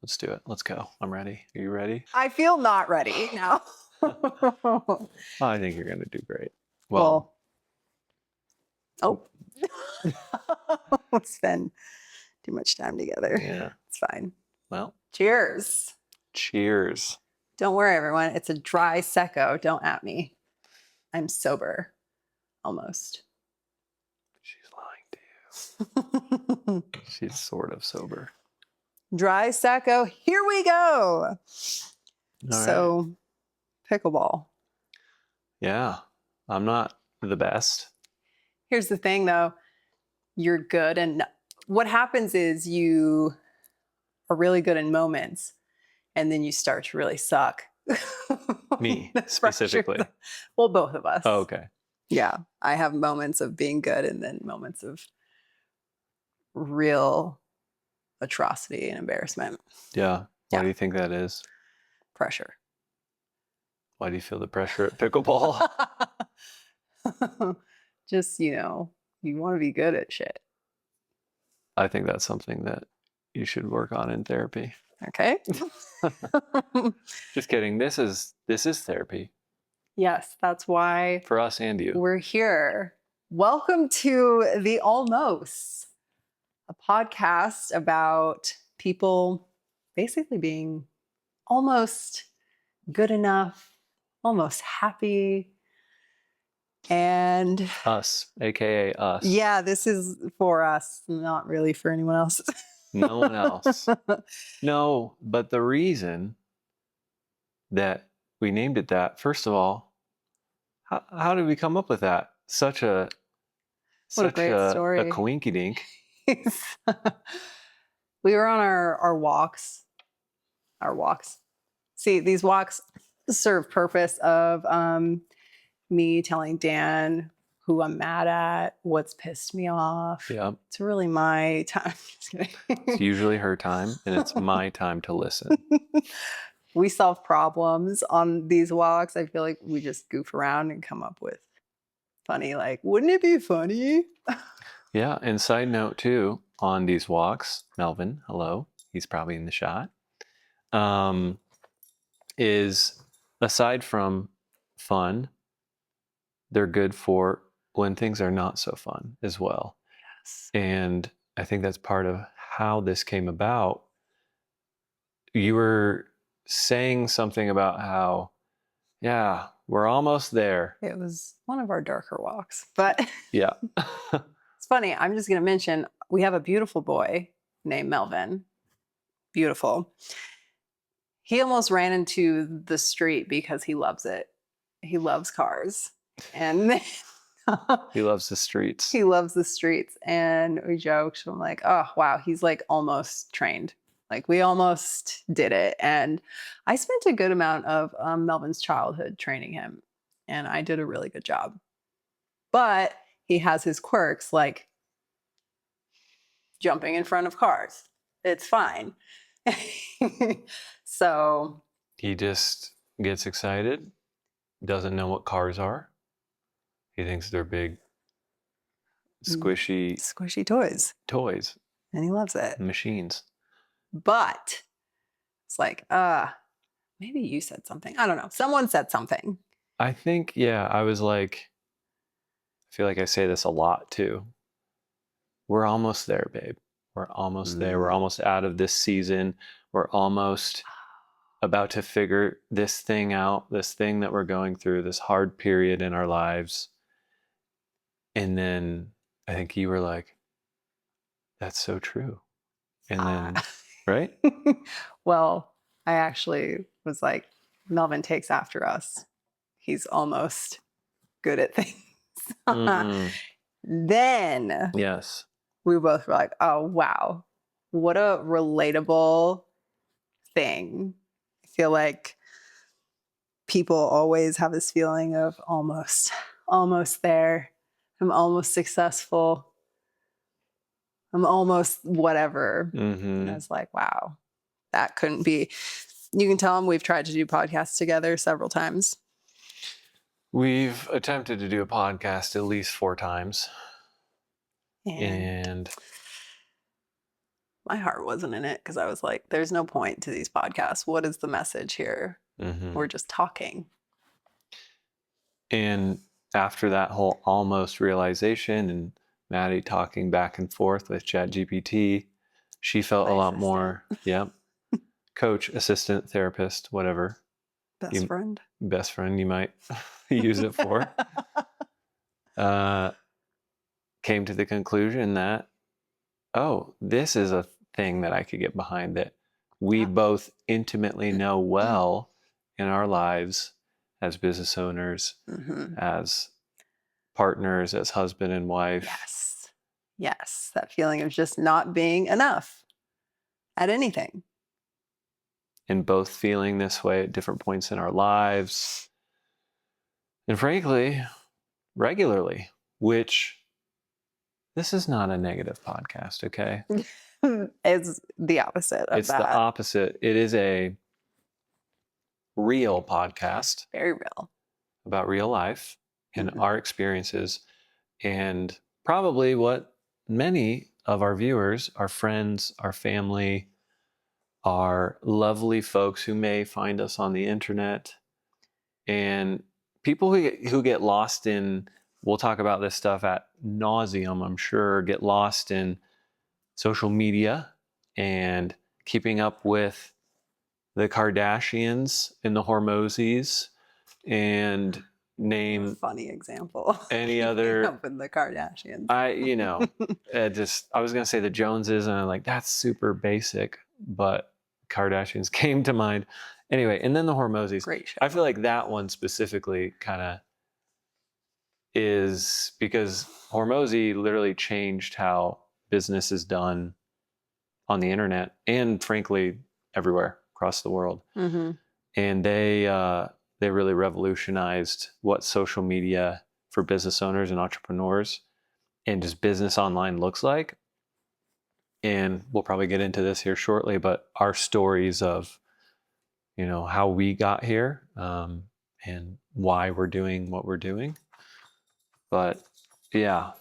Let's do it. Let's go. I'm ready. Are you ready? I feel not ready now. I think you're going to do great. Well, let's spend too much time together. Yeah. It's fine. Well, Cheers. cheers. Don't worry, everyone. It's a dry secco. Don't at me. I'm sober. Almost. She's lying to you. She's sort of sober. Dry secco. Here we go. All right. Pickleball. Yeah. I'm not the best. Here's the thing, though. You're good. And what happens is you are really good in moments, and then you start to really suck. Me, specifically. Well, both of us. Oh, okay. Yeah. I have moments of being good and then moments of real atrocity and embarrassment. Yeah. Why do you think that is? Pressure. Why do you feel the pressure at pickleball? Just, you want to be good at shit. I think that's something that you should work on in therapy. Okay. Just kidding. This is therapy. Yes, that's why for us and you. We're here. Welcome to The Almost, a podcast about people basically being almost good enough, almost happy. And us, aka us. Yeah, this is for us, not really for anyone else. No one else. No, but the reason that we named it that, first of all, how did we come up with that? Such a great story. A coinkydink. We were on our walks. See, these walks serve purpose of me telling Dan who I'm mad at, what's pissed me off. Yeah. It's really my time. Just kidding. It's usually her time, and it's my time to listen. We solve problems on these walks. I feel like we just goof around and come up with funny, like, wouldn't it be funny? Yeah. And side note too, on these walks, Melvin, hello, he's probably in the shot, is aside from fun, they're good for when things are not so fun as well. Yes. And I think that's part of how this came about. You were saying something about how, yeah, we're almost there. It was one of our darker walks, but yeah. It's funny. I'm just going to mention we have a beautiful boy named Melvin. Beautiful. He almost ran into the street because he loves it. He loves cars. And he loves the streets. He loves the streets. And we joked. I'm like, oh, wow. He's like almost trained. Like we almost did it. And I spent a good amount of Melvin's childhood training him. And I did a really good job. But he has his quirks, like jumping in front of cars. It's fine. So he just gets excited, doesn't know what cars are. He thinks they're big, squishy toys. And he loves it. Machines. But it's like, maybe you said something. I don't know. Someone said something. I think, yeah, I was like, I feel like I say this a lot too. We're almost there, babe. We're almost there. We're almost out of this season. We're almost about to figure this thing out, this thing that we're going through, this hard period in our lives. And then I think you were like, that's so true. And then, right? Well, I actually was like, Melvin takes after us. He's almost good at things. Then yes, we both were like, oh, wow, what a relatable thing. I feel like people always have this feeling of almost there. I'm almost successful. I'm almost whatever. And I was like, wow, that couldn't be. You can tell them we've tried to do podcasts together several times. We've attempted to do a podcast at least 4 times. And My heart wasn't in it because I was like, there's no point to these podcasts. What is the message here? Hmm. We're just talking. And after that whole almost realization and Maddie talking back and forth with ChatGPT, she felt My a lot assistant, more, yep, coach, assistant, therapist, whatever best you friend. best friend you might use it for, uh, came to the conclusion that, oh, this is a thing that I could get behind that we Yeah. both intimately know well in our lives as business owners, Hmm. as partners, as husband and wife, Yes. Yes. That feeling of just not being enough at anything. and both feeling this way at different points in our lives. And frankly, regularly, which this is not a negative podcast, okay? It's the opposite of It's the that. opposite. It is a real podcast Very real. about real life and Mhm. our experiences, and probably what many of our viewers, our friends, our family, our lovely folks who may find us on the internet, and people who get lost in, we'll talk about this stuff at nauseum, I'm sure, get lost in social media and keeping up with the Kardashians and the Hormozis, and name Funny example. any Keeping other. up with the Kardashians. I was gonna say the Joneses, and I'm like, that's super basic, but Kardashians came to mind anyway. And then the Hormozis. Great I feel show. like that one specifically kind of is because Hormozy literally changed how business is done on the internet and frankly everywhere across the world. Hmm. And they really revolutionized what social media for business owners and entrepreneurs and just business online looks like. And we'll probably get into this here shortly, but our stories of how we got here, and why we're doing what we're doing. But yeah,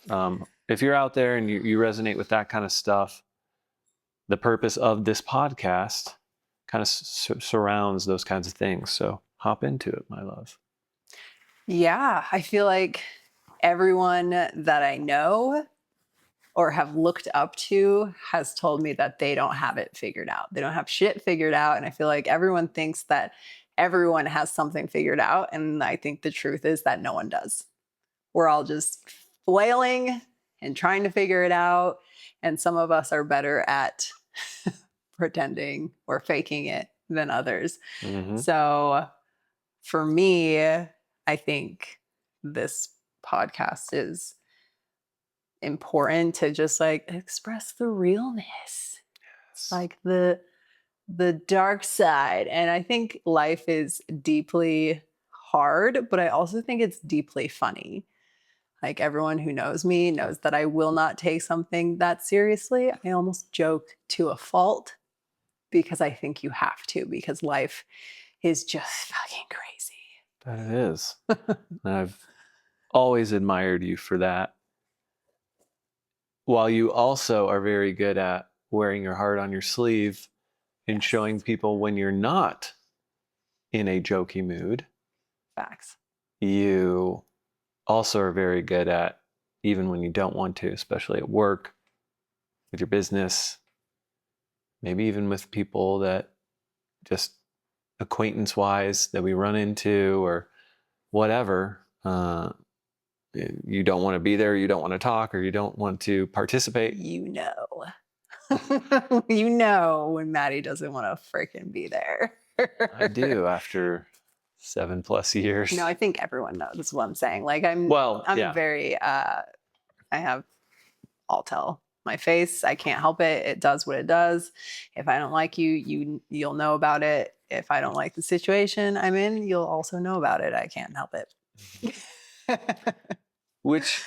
if you're out there and you resonate with that kind of stuff, the purpose of this podcast kind of surrounds those kinds of things. So hop into it, my love. Yeah, I feel like everyone that I know or have looked up to has told me that they don't have it figured out. They don't have shit figured out. And I feel like everyone thinks that everyone has something figured out. And I think the truth is that no one does. We're all just flailing and trying to figure it out. And some of us are better at pretending or faking it than others. Mm-hmm. So for me, I think this podcast is important to just like express the realness, Yes. like the dark side. And I think life is deeply hard, but I also think it's deeply funny. Like everyone who knows me knows that I will not take something that seriously. I almost joke to a fault because I think you have to, because life is just fucking crazy. That it is. And I've always admired you for that. While you also are very good at wearing your heart on your sleeve and Yes, showing people when you're not in a jokey mood, facts. you also are very good at, even when you don't want to, especially at work, with your business, maybe even with people that just acquaintance wise that we run into or whatever. You don't want to be there, you don't want to talk, or you don't want to participate. You know. You know when Maddie doesn't want to freaking be there. I do after 7+ years. No, I think everyone knows what I'm saying. Like Well, I'm yeah. very I have all tell my face. I can't help it. It does what it does. If I don't like you, you'll know about it. If I don't like the situation I'm in, you'll also know about it. I can't help it. Which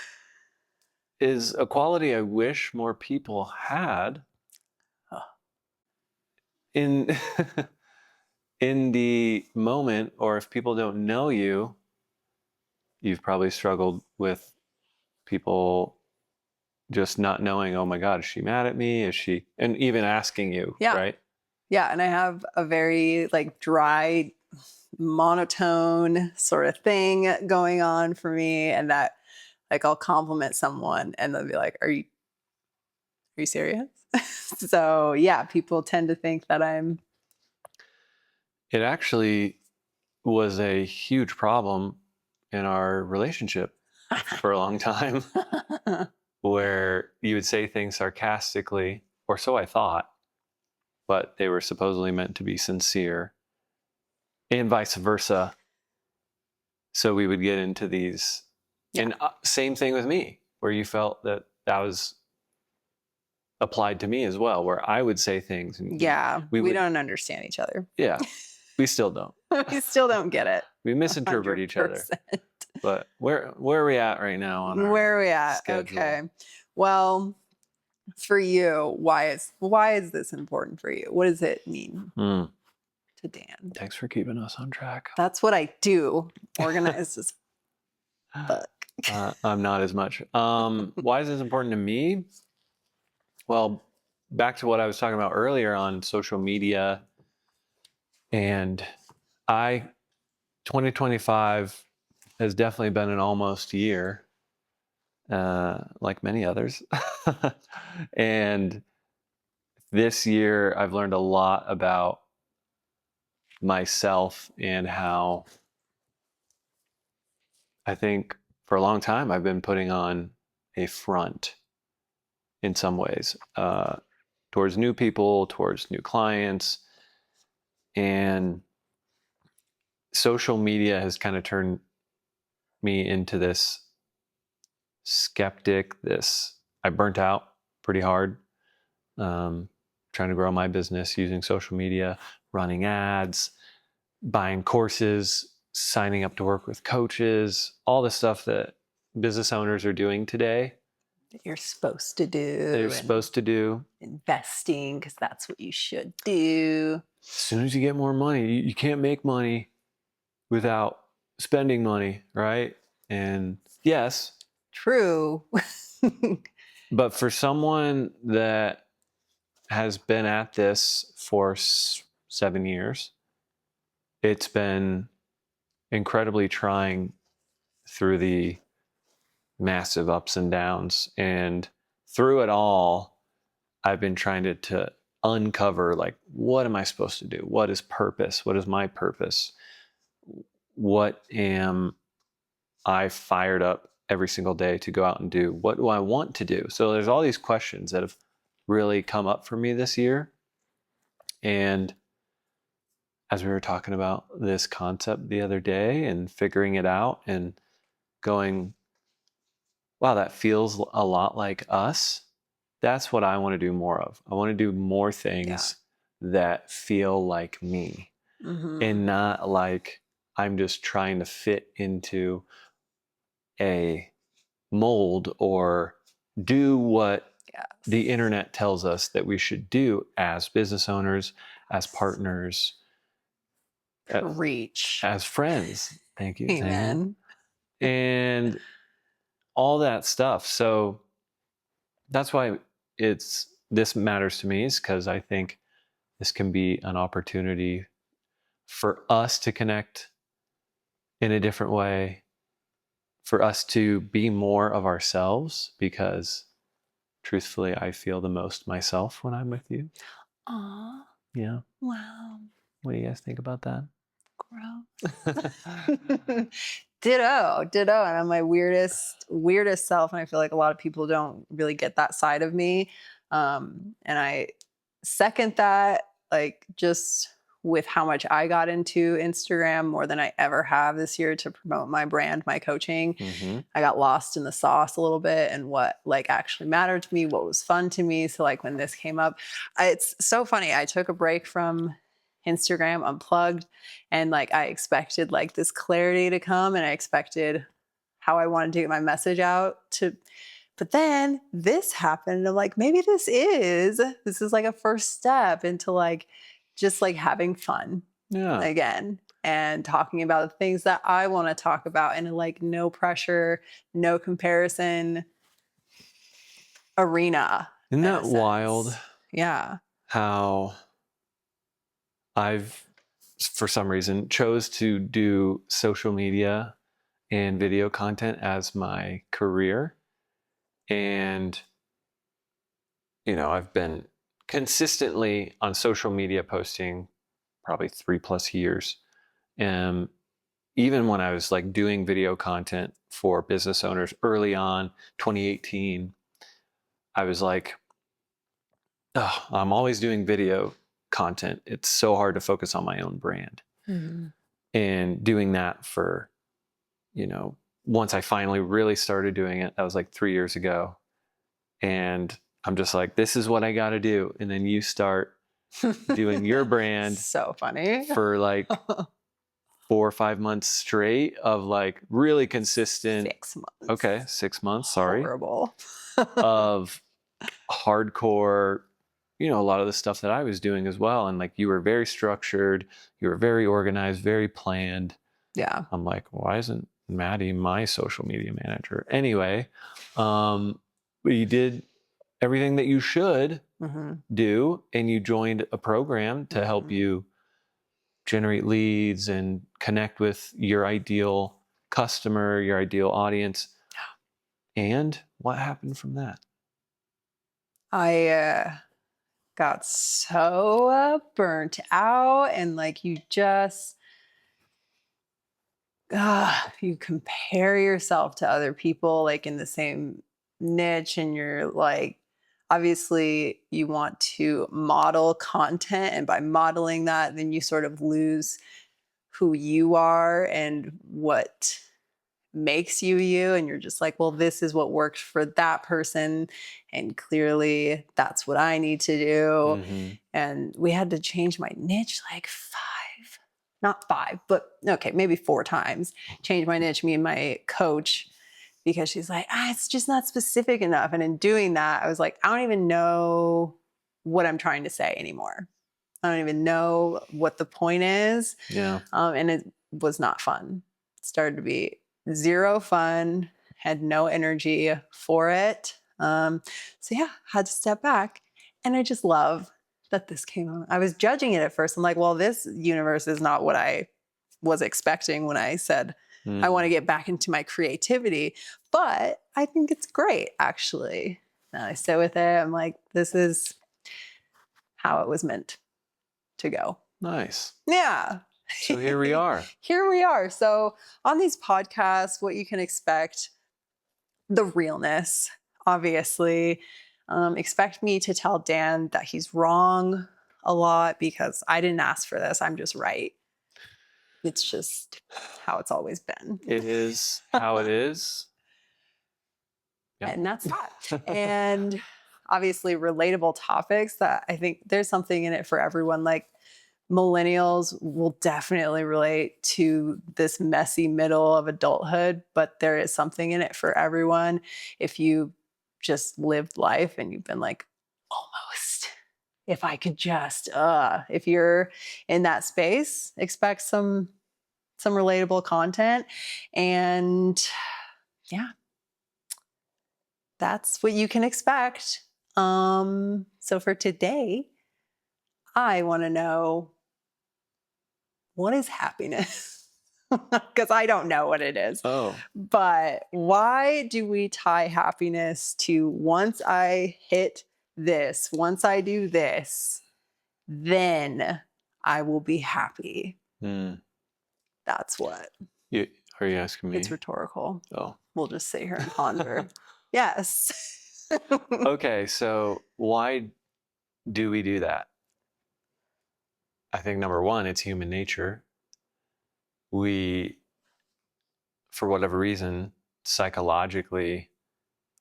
is a quality I wish more people had Oh, in in the moment, or if people don't know you, you've probably struggled with people just not knowing, oh my God, is she mad at me? Is she, and even asking you, Yeah. right? Yeah. And I have a very like dry, monotone sort of thing going on for me. And that like I'll compliment someone and they'll be like, are you serious? So yeah, people tend to think that I'm It actually was a huge problem in our relationship for a long time where you would say things sarcastically, or so I thought, but they were supposedly meant to be sincere, and vice versa. So we would get into these, yeah. and same thing with me, where you felt that that was applied to me as well, where I would say things and Yeah. we We would, don't understand each other. yeah, we still don't. We still don't get it. We misinterpret each other. 100%. But where are we at right now on our Where are we at? schedule? Okay. Well, for you, why is this important for you? What does it mean Mm, to Dan? thanks for keeping us on track. That's what I do. Organized as fuck. I'm not as much. Why is this important to me? Well, back to what I was talking about earlier on social media, and I 2025 has definitely been an almost year, like many others. And this year, I've learned a lot about myself and how I think for a long time I've been putting on a front in some ways, towards new people, towards new clients. And social media has kind of turned me into this skeptic, I burnt out pretty hard, um, trying to grow my business using social media, running ads, buying courses, signing up to work with coaches, all the stuff that business owners are doing today. That you're supposed to do. They're And supposed to do. investing because that's what you should do. As soon as you get more money, you can't make money without spending money, right? And yes, True. but for someone that has been at this for 7 years, it's been incredibly trying through the massive ups and downs. And through it all, I've been trying to uncover, like, what am I supposed to do? What is purpose? What is my purpose? What am I fired up every single day to go out and do? What do I want to do? So there's all these questions that have really come up for me this year. And as we were talking about this concept the other day and figuring it out and going, wow, that feels a lot like us. That's what I want to do more of. I want to do more things that feel like me, and not like I'm just trying to fit into a mold or do what the internet tells us that we should do as business owners, as partners, Reach. as friends. Thank you. Amen. And all that stuff. So that's why this matters to me, is because I think this can be an opportunity for us to connect in a different way, for us to be more of ourselves, because truthfully, I feel the most myself when I'm with you. Aw. Yeah. Wow. What do you guys think about that? Gross. Ditto. And I'm my weirdest self. And I feel like a lot of people don't really get that side of me. And I second that, like just with how much I got into Instagram more than I ever have this year to promote my brand, my coaching. Mm-hmm. I got lost in the sauce a little bit and what like actually mattered to me, what was fun to me. So like when this came up, it's so funny. I took a break from Instagram, unplugged, and like I expected like this clarity to come and I expected how I wanted to get my message out to, but then this happened and I'm like, maybe this is like a first step into like just like having fun again and talking about the things that I want to talk about and like no pressure, no comparison. arena Isn't in a that wild sense. Yeah. how I've, for some reason, chose to do social media and video content as my career. And, I've been consistently on social media posting probably 3+ years. And even when I was like doing video content for business owners early on, 2018, I was like, oh, I'm always doing video content. It's so hard to focus on my own brand. Mhm. And doing that for, you know, once I finally really started doing it, that was like 3 years ago. And I'm just like, this is what I got to do. And then you start doing your brand So funny. for like 4 or 5 months straight of like really consistent, 6 months. okay, 6 months, sorry, Horrible. of hardcore, a lot of the stuff that I was doing as well. And like you were very structured, you were very organized, very planned. Yeah. I'm like, why isn't Maddie my social media manager? Anyway, but you did everything that you should Mhm. do, and you joined a program to help Mhm. you generate leads and connect with your ideal customer, your ideal audience. And what happened from that? I got so burnt out, and like you compare yourself to other people like in the same niche, and you're like, obviously you want to model content, and by modeling that then you sort of lose who you are and what makes you you, and you're just like, well, this is what worked for that person, and clearly that's what I need to do. Mm-hmm. And we had to change my niche like not five, but okay, maybe 4 times. Change my niche, me and my coach, because she's like, it's just not specific enough. And in doing that, I was like, I don't even know what I'm trying to say anymore. I don't even know what the point is. Yeah. And it was not fun. It started to be zero fun, had no energy for it. So yeah, had to step back. And I just love that this came on. I was judging it at first. I'm like, well, this universe is not what I was expecting when I said I want to get back into my creativity. But I think it's great, actually. And I sit with it. I'm like, this is how it was meant to go. Nice. Yeah. So here we are. Here we are. So on these podcasts, what you can expect, the realness, obviously. Expect me to tell Dan that he's wrong a lot because I didn't ask for this. I'm just right. It's just how it's always been. It is how it is. Yeah. And that's that. And obviously relatable topics that I think there's something in it for everyone. Like millennials will definitely relate to this messy middle of adulthood, but there is something in it for everyone. If you just lived life and you've been like, almost, if I could just, if you're in that space, expect some relatable content. And yeah, that's what you can expect. So for today, I want to know, what is happiness? Because I don't know what it is. Oh, But why do we tie happiness to once I hit this, once I do this, then I will be happy? That's what. you, are you asking It's me? rhetorical. Oh, We'll just sit here and ponder. Yes. okay. So why do we do that? I think number one, it's human nature. We, for whatever reason, psychologically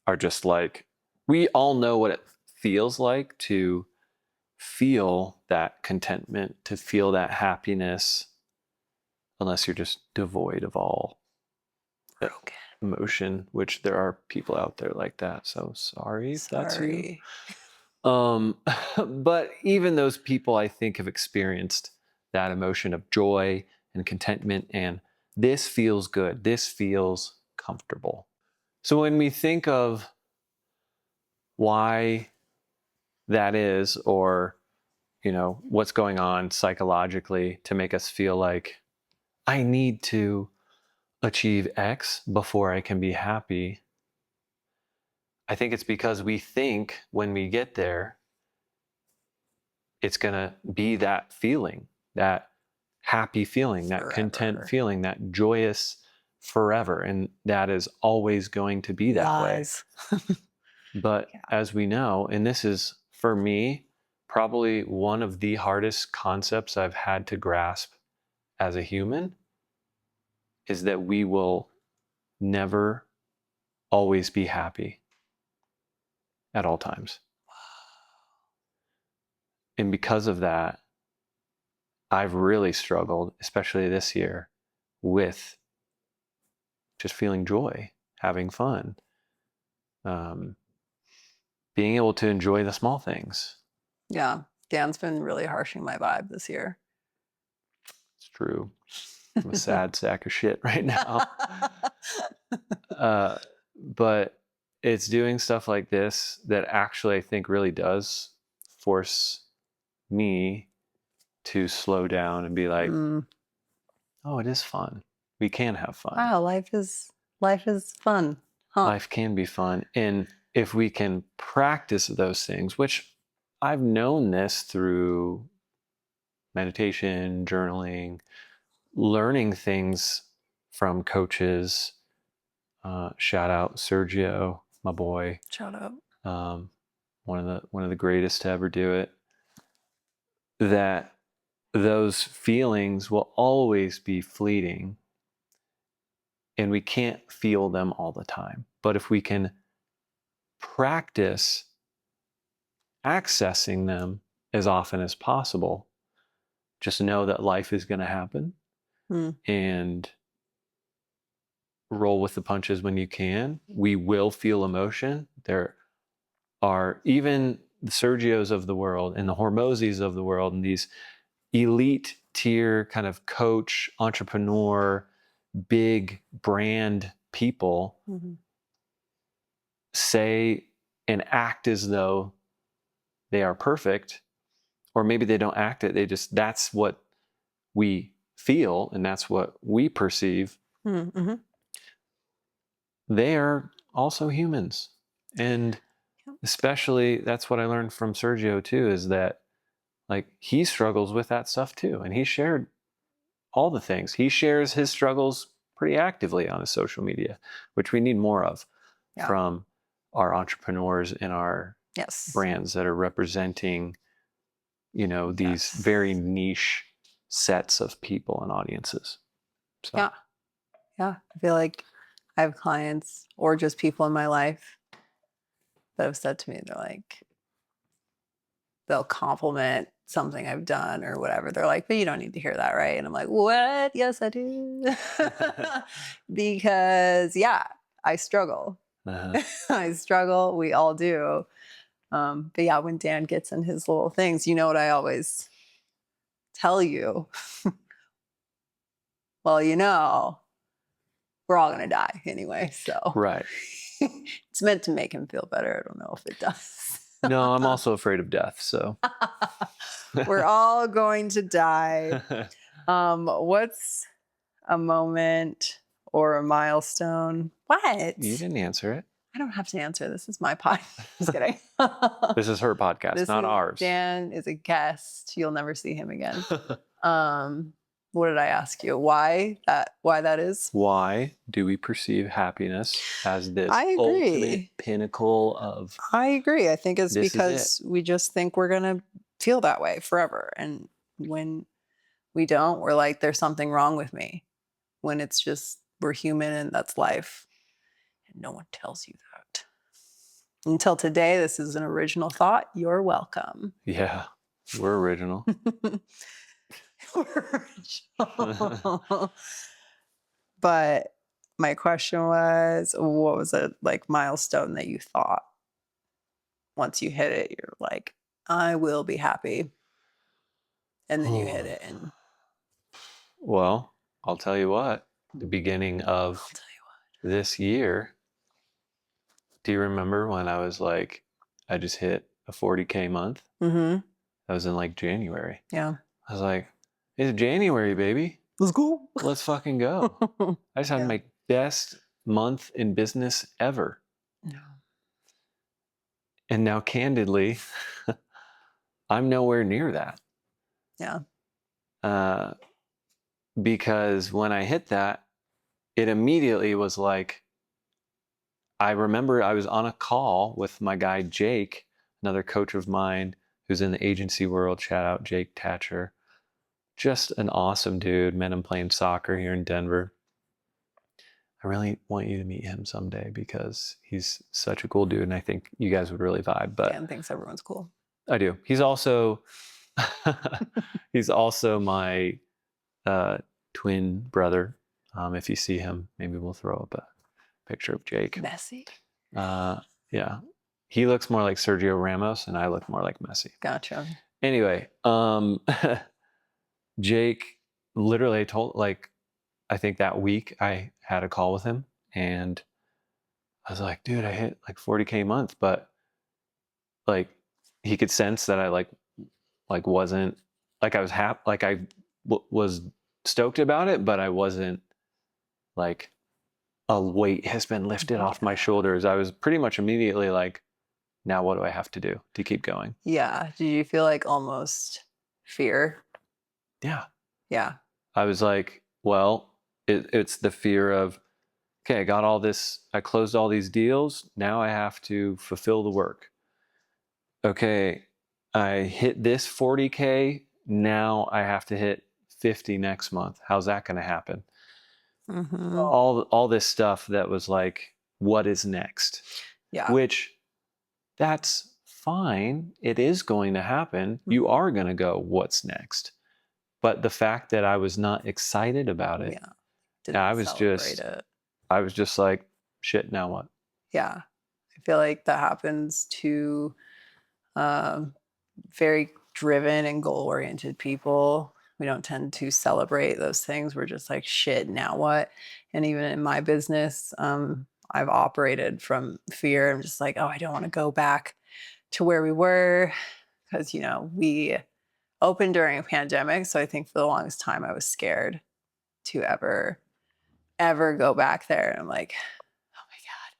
are just like, we all know what it feels like to feel that contentment, to feel that happiness, unless you're just devoid of all Broken. emotion, which there are people out there like that. So sorry if that's you. Sorry. But even those people, I think, have experienced that emotion of joy and contentment, and this feels good. This feels comfortable. So when we think of why that is, or, what's going on psychologically to make us feel like I need to achieve X before I can be happy. I think it's because we think when we get there, it's going to be that feeling, that happy feeling, that content Forever. feeling, that joyous forever. And that is always going to be that way. Lies. But Yeah. as we know, and this is for me, probably one of the hardest concepts I've had to grasp as a human, is that we will never always be happy at all times. And because of that, I've really struggled, especially this year, with just feeling joy, having fun, um, being able to enjoy the small things. Yeah. Dan's been really harshing my vibe this year. It's true. I'm a sad sack of shit right now. But it's doing stuff like this that actually I think really does force me to slow down and be like, Mm. oh, it is fun. We can have fun. Wow, life is fun. Huh. Life can be fun. And if we can practice those things, which I've known this through meditation, journaling, learning things from coaches. Shout out Sergio, my boy. Shout out. One of the greatest to ever do it. That those feelings will always be fleeting, and we can't feel them all the time. But if we can practice accessing them as often as possible, just know that life is going to happen, and roll with the punches when you can. We will feel emotion. There are even the Sergios of the world and the Hormozis of the world and these elite tier kind of coach, entrepreneur, big brand people say and act as though they are perfect, or maybe they don't act it. They just, that's what we feel and that's what we perceive. Mm-hmm. They are also humans. And especially that's what I learned from Sergio too, is that like he struggles with that stuff too. And he shared all the things. He shares his struggles pretty actively on his social media, which we need more of from our entrepreneurs and our brands that are representing, these very niche sets of people and audiences. So. Yeah. I feel like I have clients or just people in my life that have said to me, they're like, they'll compliment something I've done or whatever. They're like, but you don't need to hear that, right? And I'm like, what? Yes, I do. Because I struggle. I struggle. We all do. But yeah, when Dan gets in his little things, you know what I always tell you? Well, we're all going to die anyway. So right. It's meant to make him feel better. I don't know if it does. No, I'm also afraid of death. So we're all going to die. What's a moment or a milestone? What? You didn't answer it. I don't have to answer. This is my podcast. Just kidding. This is her podcast, not ours. Dan is a guest. You'll never see him again. What did I ask you? Why that is? Why do we perceive happiness as this ultimate pinnacle of? I agree. I think it's because we just think we're going to feel that way forever. And when we don't, we're like, there's something wrong with me. When it's just, we're human and that's life. And no one tells you that. Until today, this is an original thought. You're welcome. Yeah, we're original. But my question was, what was a milestone that you thought once you hit it, you're like, I will be happy. And then you hit it. And well, I'll tell you what, the beginning of this year, do you remember when I was like, I just hit a 40K month. Mm-hmm. That was in like January. Yeah. I was like, it's January, baby. Let's go. Let's fucking go. I just had Yeah. my best month in business ever. Yeah. And now, candidly, I'm nowhere near that. Yeah. Because when I hit that, it immediately was like, I remember I was on a call with my guy, Jake, another coach of mine who's in the agency world. Shout out Jake Tatcher. Just an awesome dude. Met him playing soccer here in Denver. I really want you to meet him someday because he's such a cool dude, and I think you guys would really vibe. But Dan thinks everyone's cool. I do. He's also he's also my twin brother. If you see him, maybe we'll throw up a picture of Jake. Messi. Yeah, he looks more like Sergio Ramos, and I look more like Messi. Gotcha. Anyway, Jake literally told, like, I think that week I had a call with him, and I was like, dude, I hit like 40K a month, but like he could sense that I wasn't like I was happy, like was stoked about it, but I wasn't like a weight has been lifted off my shoulders. I was pretty much immediately like, now what do I have to do to keep going? Yeah. Did you feel like almost fear? Yeah. Yeah. I was like, well, it's the fear of, okay, I got all this, I closed all these deals. Now I have to fulfill the work. Okay, I hit this 40K. Now I have to hit 50 next month. How's that going to happen? Mm-hmm. All this stuff that was like, what is next? Yeah. Which, that's fine. It is going to happen. Mm-hmm. You are going to go, what's next? But the fact that I was not excited about it, Yeah. Didn't I was celebrate it. I was just like, shit, now what? Yeah. I feel like that happens to very driven and goal oriented people. We don't tend to celebrate those things. We're just like, shit, now what? And even in my business, I've operated from fear. I'm just like, oh, I don't want to go back to where we were because, we opened during a pandemic. So I think for the longest time, I was scared to ever go back there. And I'm like, oh my God,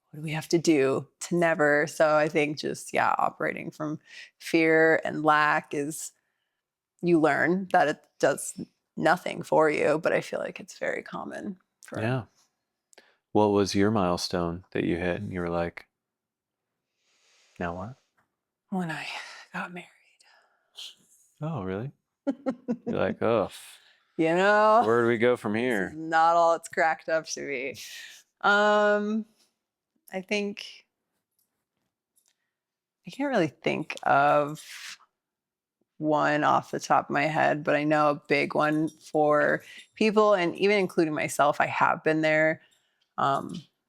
what do we have to do to never? So I think just, yeah, operating from fear and lack is, you learn that it does nothing for you, but I feel like it's very common for. Yeah. What was your milestone that you hit and you were like, now what? When I got married. Oh, really? You're like, oh, Where do we go from this is here? not all it's cracked up to be. I think I can't really think of one off the top of my head, but I know a big one for people, and even including myself, I have been there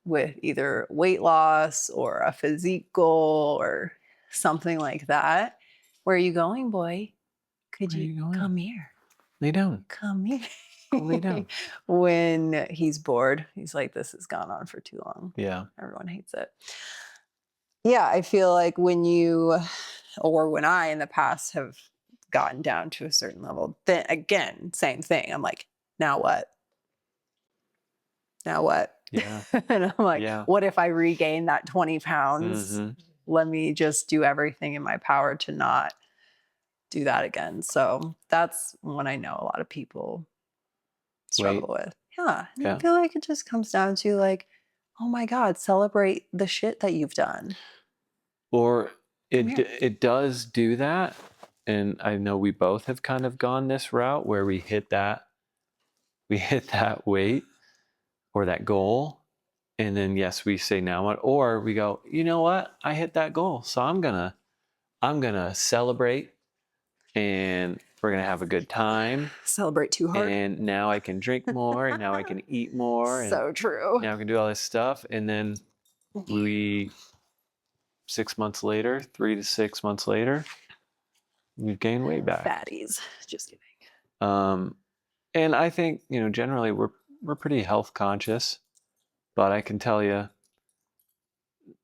with either weight loss or a physique goal or something like that. Where are you going, boy? Could Where are you you going? come here? Lay down. Come here. Go lay down. When he's bored, he's like, this has gone on for too long. Yeah. Everyone hates it. Yeah, I feel like when I in the past have gotten down to a certain level, then again, same thing. I'm like, now what? Now what? Yeah. And I'm like, Yeah. what if I regain that 20 pounds? Mm-hmm. Let me just do everything in my power to not do that again. So that's when I know a lot of people struggle with. Yeah. And Yeah. I feel like it just comes down to like, oh my God, celebrate the shit that you've done. Or Come here. it does do that. And I know we both have kind of gone this route where we hit that weight or that goal. And then, yes, we say now what, or we go, you know what? I hit that goal. So I'm gonna celebrate, and we're gonna have a good time. Celebrate too hard. And now I can drink more, and now I can eat more, and So true. now I can do all this stuff. And then we 6 months later, 3 to 6 months later, we've gained weight back. Fatties. Just kidding. And I think, generally we're pretty health conscious, but I can tell you,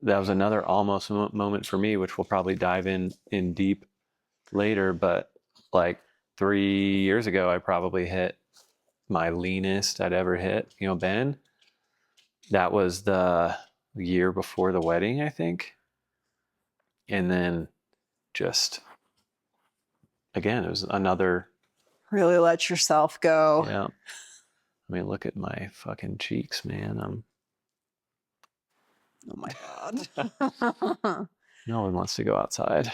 that was another almost moment for me, which we'll probably dive in deep later. But like 3 years ago, I probably hit my leanest I'd ever hit. Ben, that was the year before the wedding, I think. And then just again, it was another. Really let yourself go. Yeah. I mean, look at my fucking cheeks, man. Oh my God. No one wants to go outside.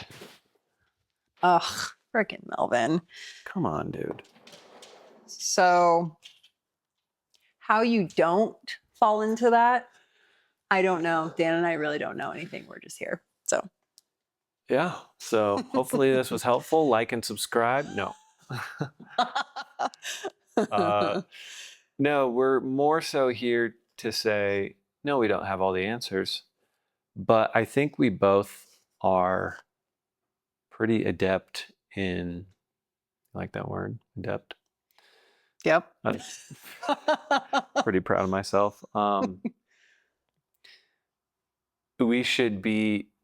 Ugh, freaking Melvin. Come on, dude. So, how you don't fall into that, I don't know. Dan and I really don't know anything. We're just here. So, Yeah. So hopefully this was helpful. Like and subscribe. No. uh, no, we're more so here to say, no, we don't have all the answers. But I think we both are pretty adept in, I like that word, adept. yep. I'm pretty proud of myself.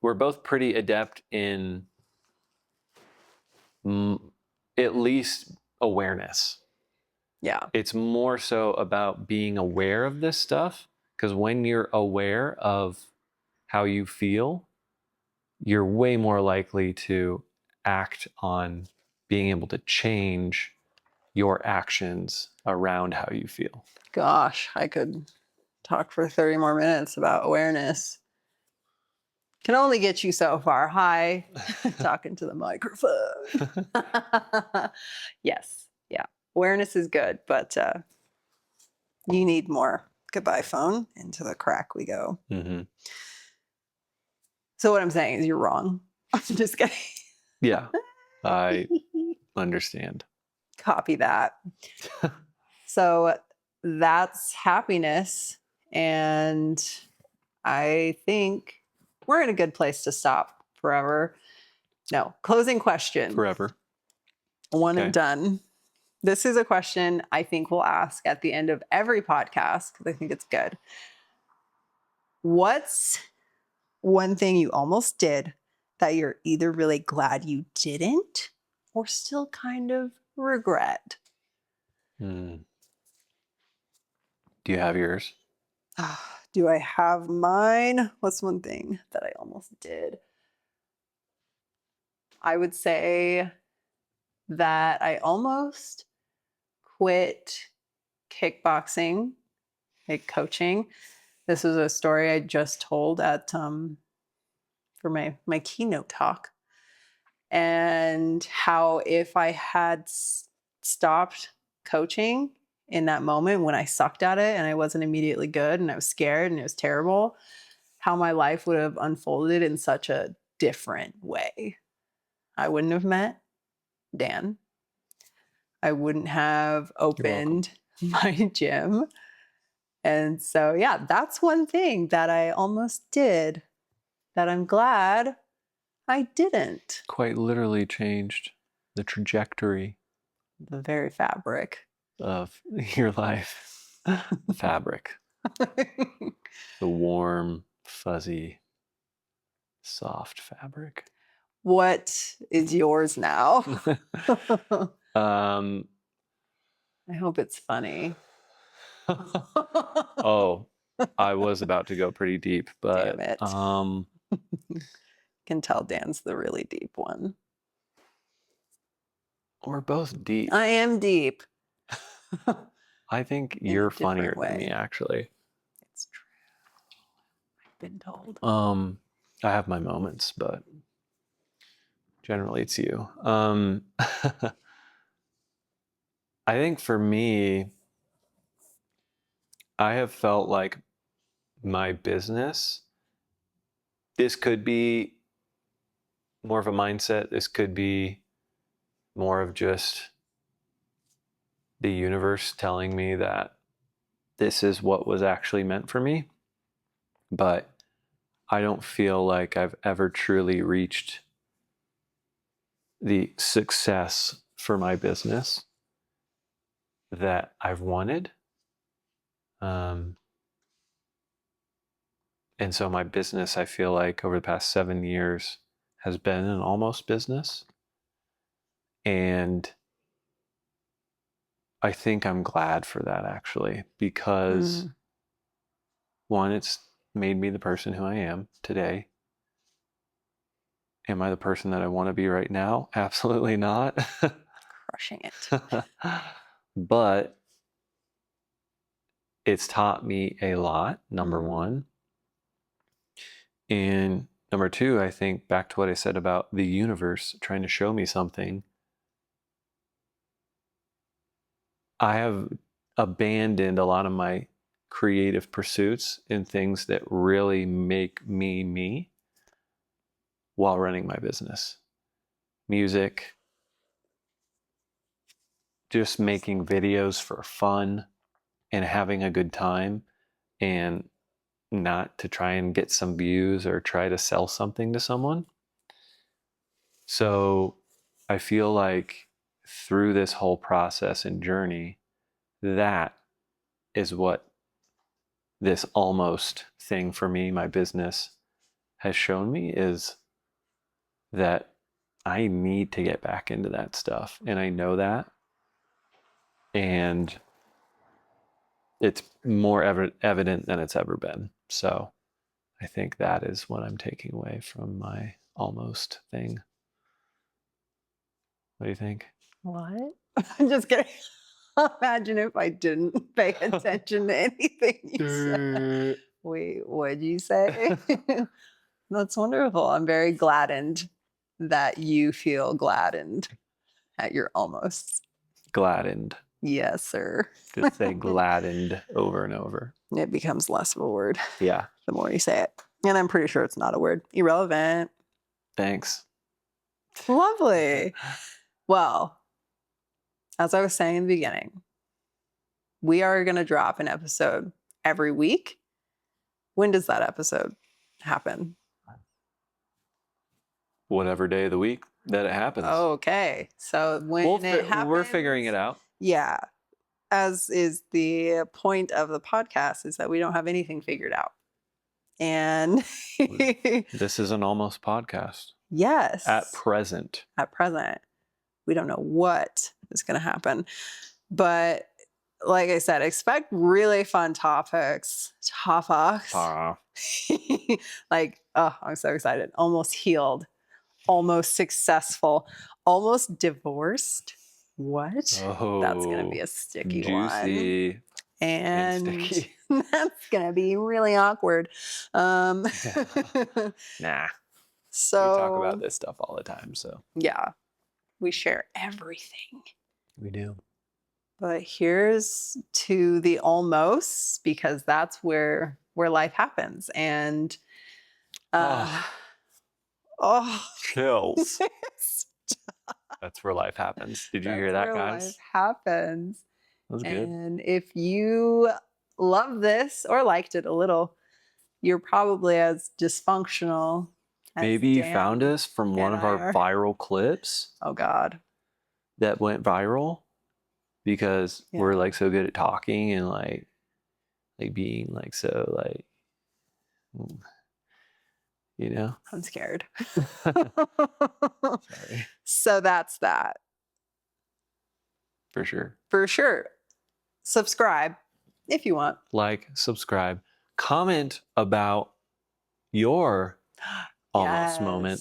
We're both pretty adept in at least awareness. Yeah. It's more so about being aware of this stuff, because when you're aware of how you feel, you're way more likely to act on being able to change your actions around how you feel. Gosh, I could talk for 30 more minutes about awareness. Can only get you so far. Hi, talking to the microphone. Yes. Yeah. Awareness is good, but you need more. Goodbye, phone. Into the crack we go. Mm-hmm. So, what I'm saying is you're wrong. I'm just kidding. Yeah, I understand. Copy that. So, that's happiness. And I think we're in a good place to stop forever. No, closing question. Forever. One Okay. and done. This is a question I think we'll ask at the end of every podcast because I think it's good. What's one thing you almost did that you're either really glad you didn't or still kind of regret? Do you have yours? Do I have mine? What's one thing that I almost did? I would say that I almost quit kickboxing, like coaching. This was a story I just told at for my keynote talk, and how if I had stopped coaching in that moment when I sucked at it and I wasn't immediately good and I was scared and it was terrible, how my life would have unfolded in such a different way. I wouldn't have met Dan. I wouldn't have opened my gym. And so, yeah, that's one thing that I almost did that I'm glad I didn't. Quite literally changed the trajectory The very fabric. of your life. The fabric. The warm, fuzzy, soft fabric. What is yours now? um, I hope it's funny. oh, I was about to go pretty deep, but Damn it. Can tell Dan's the really deep one. we're both deep. I am deep. I think In a you're different funnier than me, way. actually. It's true. I've been told. I have my moments, but generally it's you. I think for me, I have felt like my business, this could be more of a mindset. This could be more of just the universe telling me that this is what was actually meant for me. But I don't feel like I've ever truly reached the success for my business that I've wanted. And so my business, I feel like over the past 7 years has been an almost business. And I think I'm glad for that actually, because Mm. one, it's made me the person who I am today. Am I the person that I want to be right now? Absolutely not. Crushing it. But it's taught me a lot, number one. And number two, I think back to what I said about the universe trying to show me something. I have abandoned a lot of my creative pursuits in things that really make me me while running my business. Music, just making videos for fun and having a good time, and not to try and get some views or try to sell something to someone. So I feel like through this whole process and journey, that is what this almost thing for me, my business, has shown me, is that I need to get back into that stuff. And I know that. And it's more evident than it's ever been. So I think that is what I'm taking away from my almost thing. What do you think? What? I'm just kidding. Imagine if I didn't pay attention to anything you said. Wait, what'd you say? That's wonderful. I'm very gladdened that you feel gladdened at your almost. Gladdened. Yes, sir. Just say gladdened over and over. It becomes less of a word Yeah. the more you say it. And I'm pretty sure it's not a word. Irrelevant. Thanks. Lovely. Well, as I was saying in the beginning, we are going to drop an episode every week. When does that episode happen? Whatever day of the week that it happens. Okay. So when it happens, we're figuring it out. Yeah. As is the point of the podcast, is that we don't have anything figured out. And This is an almost podcast. yes. At present. At present. We don't know what is going to happen. But like I said, expect really fun topics. Like, oh, I'm so excited. Almost healed, almost successful, almost divorced. What? Oh, that's going to be a sticky juicy one. And sticky. That's going to be really awkward. Nah. So we talk about this stuff all the time. So yeah, we share everything. We do. But here's to the almost, because that's where life happens. And chills. That's where life happens. Did you hear that, guys? Life happens. That was good. And if you love this or liked it a little, you're probably as dysfunctional as Maybe you Dan found us from one of our viral clips. Oh God. That went viral because we're like so good at talking and like being like so like, you know. I'm scared. Sorry. So that's that. For sure. For sure. Subscribe if you want. Like, subscribe, comment about your almost moment.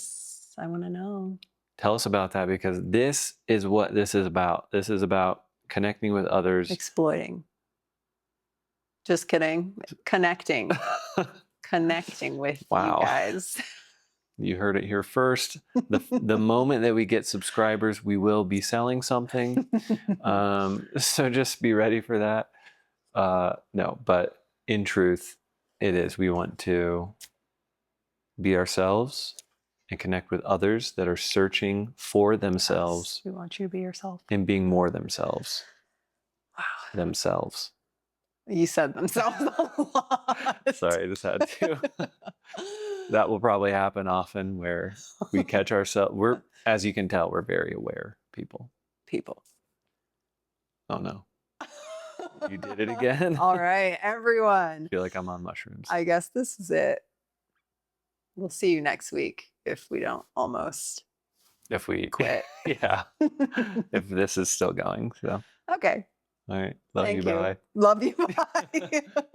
I want to know. Tell us about that, because this is what this is about. This is about connecting with others. Exploiting. Just kidding. Connecting. Connecting with you guys. You heard it here first. The moment that we get subscribers, we will be selling something. So just be ready for that. No, but in truth, it is. We want to be ourselves and connect with others that are searching for themselves. Yes, we want you to be yourself. And being more themselves. Wow. Themselves. You said themselves a lot. Sorry, I just had to. That will probably happen often, where we catch ourselves. We're, as you can tell, we're very aware people. Oh no. You did it again. All right, everyone. I feel like I'm on mushrooms. I guess this is it. We'll see you next week if we don't almost If we, quit. yeah, if this is still going. So, Okay. all right. Love you. Thank you. Bye. Love you. Bye.